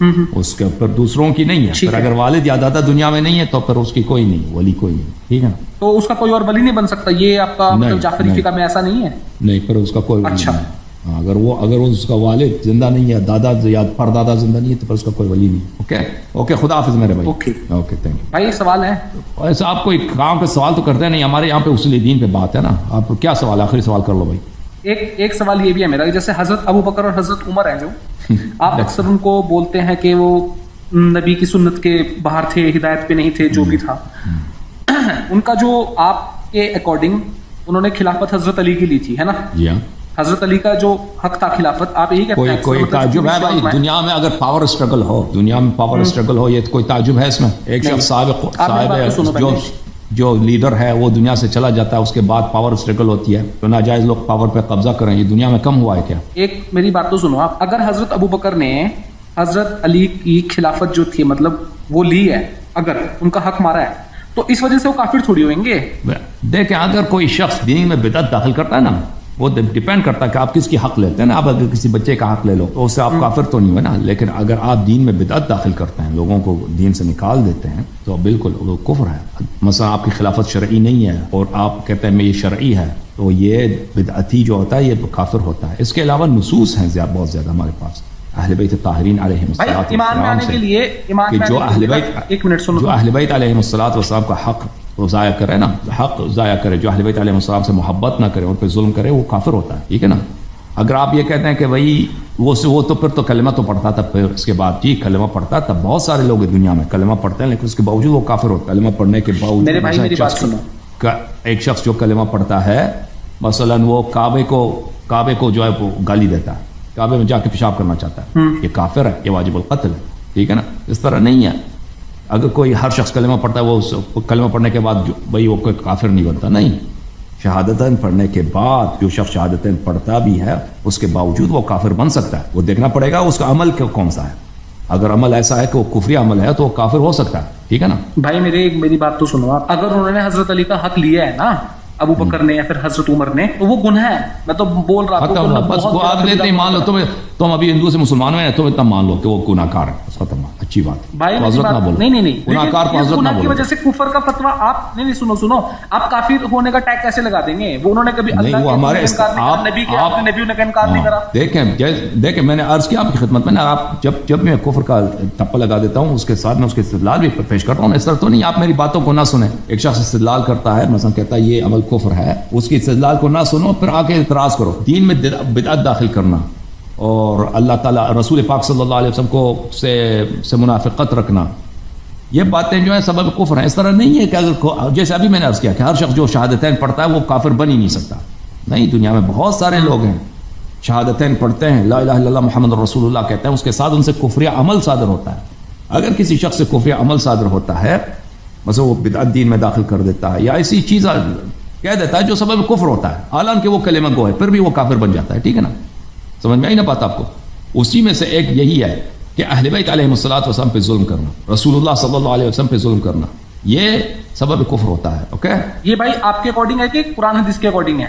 اس کے اوپر دوسروں کی نہیں ہے. پھر اگر والد یا دادا دنیا میں نہیں ہے تو پھر اس کی کوئی نہیں, ولی کوئی نہیں. ٹھیک ہے نا, تو اس کا کوئی اور ولی نہیں بن سکتا, یہ آپ کا مطلب جعفری فقہ میں ایسا نہیں ہے؟ نہیں, پھر اس کا کوئی ولی نہیں ہے. اگر اس کا والد زندہ نہیں ہے, دادا یا پردادا زندہ نہیں ہے, تو پھر اس کا کوئی ولی نہیں. اوکے, خدا حافظ میرے بھائی. اوکے, تھینک یو بھائی. سوال ہے ایسا, آپ کوئی کام کا سوال تو کرتے نہیں, ہمارے یہاں پہ اصول دین پہ بات ہے نا. آپ کیا سوال, آخری سوال کر لو بھائی. ایک سوال یہ بھی ہے میرا, جیسے حضرت ابو بکر اور حضرت عمر ہیں جو آپ اکثر ان کو بولتے ہیں کہ وہ نبی کی سنت کے باہر تھے, ہدایت پہ نہیں تھے, جو بھی تھا. ان کا جو آپ کے اکارڈنگ انہوں نے خلافت حضرت علی کی لی تھی, ہے نا؟ جی ہاں. حضرت علی کا جو حق تھا خلافت, آپ یہی کہتے ہیں کوئی تعجب ہے بھائی دنیا میں اگر پاور اسٹرگل ہو, دنیا میں پاور اسٹرگل ہو, یہ کوئی تعجب ہے اس میں؟ ایک شخص صاحب جو لیڈر ہے وہ دنیا سے چلا جاتا ہے, اس کے بعد پاور اسٹرگل ہوتی ہے, تو ناجائز لوگ پاور پہ قبضہ کریں, یہ دنیا میں کم ہوا ہے کیا؟ ایک میری بات تو سنو آپ. اگر حضرت ابو بکر نے حضرت علی کی خلافت جو تھی مطلب وہ لی ہے, اگر ان کا حق مارا ہے, تو اس وجہ سے وہ کافر تھوڑی ہوئیں گے. دیکھیں, اگر کوئی شخص دین میں بدعت داخل کرتا ہے نا, وہ ڈیپینڈ کرتا ہے کہ آپ کس کی حق لیتے ہیں نا. آپ اگر کسی بچے کا حق لے لو تو اس سے آپ کافر تو نہیں ہوئے نا, لیکن اگر آپ دین میں بدعت داخل کرتے ہیں, لوگوں کو دین سے نکال دیتے ہیں, تو بالکل وہ کفر ہے. مثلا آپ کی خلافت شرعی نہیں ہے اور آپ کہتے ہیں میں یہ شرعی ہے, تو یہ بدعتی جو ہوتا ہے یہ کافر ہوتا ہے. اس کے علاوہ نصوص ہیں بہت زیادہ ہمارے پاس اہل بیت طاہرین علیہم السلام سے, کہ جو اہل بیت علیہم السلام کا حق وہ ضائع کرے نا, حق ضائع کرے, جو اہل بیت علیہ السلام سے محبت نہ کرے, ان پہ ظلم کرے, وہ کافر ہوتا ہے. ٹھیک ہے نا. اگر آپ یہ کہتے ہیں کہ بھائی وہ تو پھر تو کلمہ تو پڑھتا تھا, پھر اس کے بعد جی کلمہ پڑھتا تھا, بہت سارے لوگ دنیا میں کلمہ پڑھتے ہیں لیکن اس کے باوجود وہ کافر ہوتا ہے. کلمہ پڑھنے کے باوجود میرے بھائی میری بات سنو, ایک شخص جو کلمہ پڑھتا ہے, مثلا وہ کعبے کو جو ہے وہ گالی دیتا ہے, کعبے میں جا کے پیشاب کرنا چاہتا ہے, یہ کافر ہے, یہ واجب القتل ہے. ٹھیک ہے نا. اس طرح نہیں ہے. اگر کوئی ہر شخص کلمہ پڑھتا ہے, وہ کلمہ پڑھنے کے بعد بھائی وہ کوئی کافر نہیں بنتا, نہیں. شہادتین پڑھنے کے بعد جو شخص شہادتین پڑھتا بھی ہے, اس کے باوجود وہ کافر بن سکتا ہے. وہ دیکھنا پڑے گا اس کا عمل کون سا ہے. اگر عمل ایسا ہے کہ وہ کفری عمل ہے تو وہ کافر ہو سکتا ہے. ٹھیک ہے نا. بھائی میری بات تو سنو آپ. اگر انہوں نے حضرت علی کا حق لیا ہے نا, ابو بکر نے یا پھر حضرت عمر نے, تو وہ گناہ ہے. میں تو بول رہا ہوں بس آپ لیتے مان لو, تم ابھی ہندو سے مسلمان میں تم اتنا مان لو کہ وہ گناہ کار ہے, بس ختم. اچھی بات بھائی, حضرت نہ بولو, نہیں گناہ کار کو حضرت نہ بولو. کی وجہ سے کفر کا فتویٰ آپ نہیں سنو آپ کافر ہونے کا ٹیگ کیسے لگا دیں گے؟ وہ انہوں نے کبھی اللہ کے نبی کا انکار نہیں کرا. دیکھیں میں نے عرض کیا آپ کی خدمت میں, آپ جب میں کفر کا ٹپا لگا دیتا ہوں, اس کے ساتھ میں اس کے استدلال بھی پیش کرتا ہوں. اس طرح تو نہیں آپ میری باتوں کو نہ سنیں. ایک شخص استدلال کرتا ہے, مثلا کہتا ہے یہ عمل کفر ہے, اس کی استدلال کو نہ سنو, پھر آ کے اعتراض کرو. دین میں بدعت داخل کرنا اور اللہ تعالیٰ رسول پاک صلی اللہ علیہ وسلم کو سے منافقت رکھنا, یہ باتیں جو ہیں سبب کفر ہیں. اس طرح نہیں ہے کہ اگر جیسے ابھی میں نے عرض کیا کہ ہر شخص جو شہادتین پڑھتا ہے وہ کافر بن ہی نہیں سکتا. نہیں, دنیا میں بہت سارے لوگ ہیں شہادتین پڑھتے ہیں, لا الہ الا اللہ محمد رسول اللہ کہتے ہیں, اس کے ساتھ ان سے کفری عمل صادر ہوتا ہے. اگر کسی شخص سے کفری عمل صادر ہوتا ہے, مثلا وہ بدعت دین میں داخل کر دیتا ہے یا ایسی چیز کہہ دیتا ہے جو سبب کفر ہوتا ہے, حالانکہ وہ کلمہ گو ہے, پھر بھی وہ کافر بن جاتا ہے. ٹھیک ہے نا. سمجھ میں آئی نا بات آپ کو؟ اسی میں سے ایک یہی ہے کہ اہل بیت علیہ السلام پہ ظلم کرنا, رسول اللہ صلی اللہ علیہ وسلم پہ ظلم کرنا, یہ سبب کفر ہوتا ہے. اوکے, یہ بھائی آپ کے اکارڈنگ ہے کہ قرآن حدیث کے اکارڈنگ ہے؟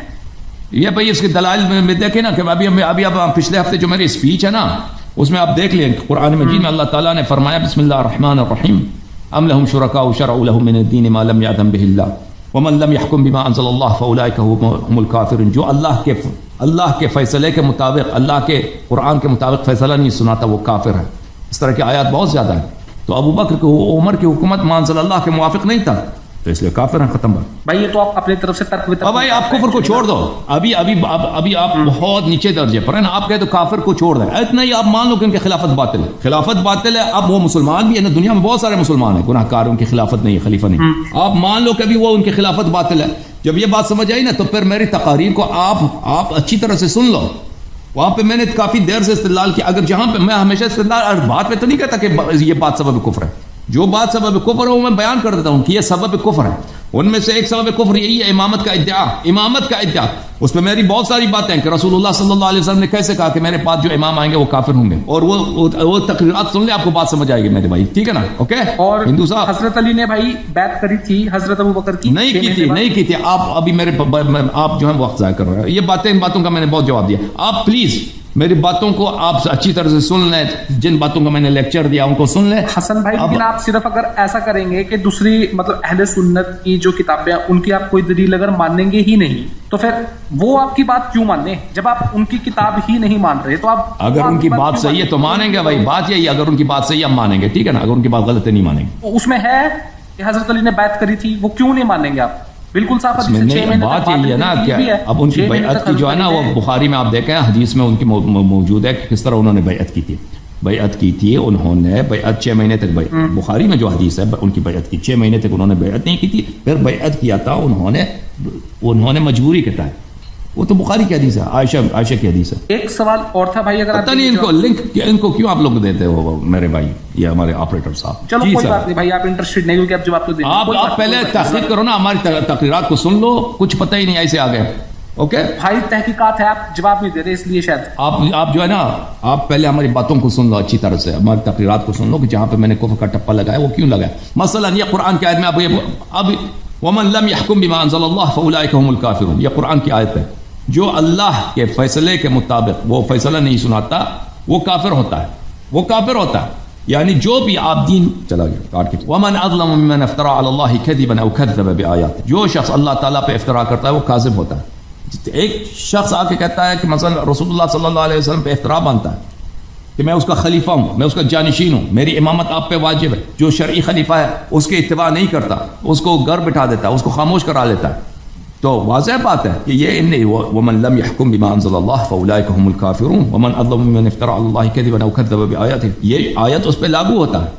یہ بھائی اس کے دلائل میں دیکھیں نا, کہ ابھی اب پچھلے ہفتے جو میری اسپیچ ہے نا, اس میں آپ دیکھ لیں قرآن مجید میں اللہ تعالیٰ نے فرمایا بسم اللہ الرحمن الرحیم ام لهم شرکاء شرعوا لهم من الدین ما لم یأذن به اللہ ومن لم يحكم بما انزل اللہ فاولئک هم الکافرون. جو اللہ کے فیصلے کے مطابق, اللہ کے قرآن کے مطابق فیصلہ نہیں سناتا, وہ کافر ہے. اس طرح کی آیات بہت زیادہ ہیں. تو ابو بکر کو عمر کی حکومت ما انزل اللہ کے موافق نہیں تھا, تو اس لیے کافر ہیں. ختم بات. بھائی یہ تو آپ اپنی طرف سے ترک بھائی آپ کفر کو چھوڑ دو. ابھی آپ بہت نیچے درجے پر ہیں نا, آپ کہتے تو کافر کو چھوڑ دیں. اتنا ہی آپ مان لو کہ ان کی خلافت باطل ہے. خلافت باطل ہے. اب وہ مسلمان بھی ہے نا, دنیا میں بہت سارے مسلمان ہیں گناہ کار, ان کی خلافت نہیں ہے, خلیفہ نہیں. آپ مان لو کہ ابھی وہ ان کی خلافت باطل ہے. جب یہ بات سمجھ آئی نا, تو پھر میری تقاریر کو آپ اچھی طرح سے سن لو. وہاں پہ میں نے کافی دیر سے استدلال کیا. اگر جہاں پہ میں ہمیشہ استدلال بات پہ تو نہیں کہتا کہ یہ بات سبب کفر ہے. جو بات سبب کفر ہے وہ میں بیان کر دیتا ہوں کہ یہ سبب کفر ہے. ان میں سے ایک سبب کفر یہی ہے امامت کا ادعا. اس پہ میری بہت ساری باتیں ہیں کہ رسول اللہ صلی اللہ علیہ وسلم نے کیسے کہا کہ میرے پاس جو امام آئیں گے وہ کافر ہوں گے, اور وہ تقریرات سن لیں, آپ کو بات سمجھ آئے گی میرے بھائی. ٹھیک ہے نا. اوکے. اور ہندو صاحب, حضرت علی نے بھائی بیعت کری تھی حضرت ابو بکر کی, نہیں کی تھی. آپ ابھی آپ جو ہے وقت ضائع کر رہے ہیں. یہ باتیں, ان باتوں کا میں نے بہت جواب دیا. آپ پلیز میری باتوں کو آپ اچھی طرح سے سن لیں, جن باتوں کا میں نے لیکچر دیا ان کو سن لیں. حسن بھائی لیکن آپ صرف اگر ایسا کریں گے کہ دوسری مطلب اہل سنت کی جو کتابیں ان کی آپ کوئی دلیل اگر مانیں گے ہی نہیں تو پھر وہ آپ کی بات کیوں ماننے؟ جب آپ ان کی کتاب ہی نہیں مان رہے تو آپ اگر ان کی بات صحیح ہے تو مانیں گے بھائی, بات یہی, اگر ان کی بات صحیح ہے ہم مانیں گے, ٹھیک ہے نا. اگر ان کی بات غلط ہے نہیں مانیں گے. اس میں ہے کہ حضرت علی نے بیعت کری تھی, وہ کیوں نہیں مانیں گے آپ؟ بالکل صاف بات یہی ہے نا کہ اب ان کی بیعت کی جو ہے نا وہ بخاری میں آپ دیکھیں حدیث میں ان کی موجود ہے کہ کس طرح انہوں نے بیعت کی تھی. بیعت کی تھی انہوں نے, بیعت 6 مہینے تک, بخاری میں جو حدیث ہے ان کی بیعت کی 6 مہینے تک انہوں نے بیعت نہیں کی تھی, پھر بیعت کیا تھا انہوں نے مجبوری کے تحت. وہ تو بخاری کی حدیث ہے, عائشہ کی حدیث ہے. ایک سوال اور تھا بھائی, اگر پتہ نہیں ان کو لنک ان کو کیوں آپ لوگ دیتے ہو میرے بھائی یا ہمارے آپریٹر صاحب. چلو کوئی بات نہیں بھائی, آپ انٹرسٹڈ نہیں, کیونکہ اب جب آپ کو آپ پہلے تحقیق کرو نا, ہماری تقریرات کو سن لو, کچھ پتہ ہی نہیں ایسے آ گئے. اوکے بھائی تحقیقات ہے, آپ جواب نہیں دے رہے اس لیے شاید آپ جو ہے نا آپ پہلے ہماری باتوں کو سن لو اچھی طرح سے, ہماری تقریرات کو سن لو کہ جہاں پہ میں نے کفر کا ٹپا لگایا وہ کیوں لگایا. مثلا یہ قرآن کی آیت میں اب ومن لم يحكم بما انزل الله فاولئك هم الكافرون, یہ قرآن کی آیت ہے. جو اللہ کے فیصلے کے مطابق وہ فیصلہ نہیں سناتا وہ کافر ہوتا ہے, وہ کافر ہوتا ہے. یعنی جو بھی آپ دین چلا گیا کاٹ کے. ومن اظلم ممن افترى على الله كذبا او كذب بآياته, جو شخص اللہ تعالیٰ پہ افترا کرتا ہے وہ کاذب ہوتا ہے. ایک شخص آ کے کہتا ہے کہ مثلا رسول اللہ صلی اللہ علیہ وسلم پہ افترا باندھتا ہے کہ میں اس کا خلیفہ ہوں, میں اس کا جانشین ہوں, میری امامت آپ پہ واجب ہے. جو شرعی خلیفہ ہے اس کے اتباع نہیں کرتا, اس کو گھر بٹھا دیتا ہے, اس کو خاموش کرا لیتا ہے. تو واضح بات ہے کہ یہ ومن لم يحكم بما انزل الله فاولئك هم الكافرون ومن اظلم ممن افترى على الله كذبا او كذب بآياته, یہ آیت اس پہ لاگو ہوتا ہے.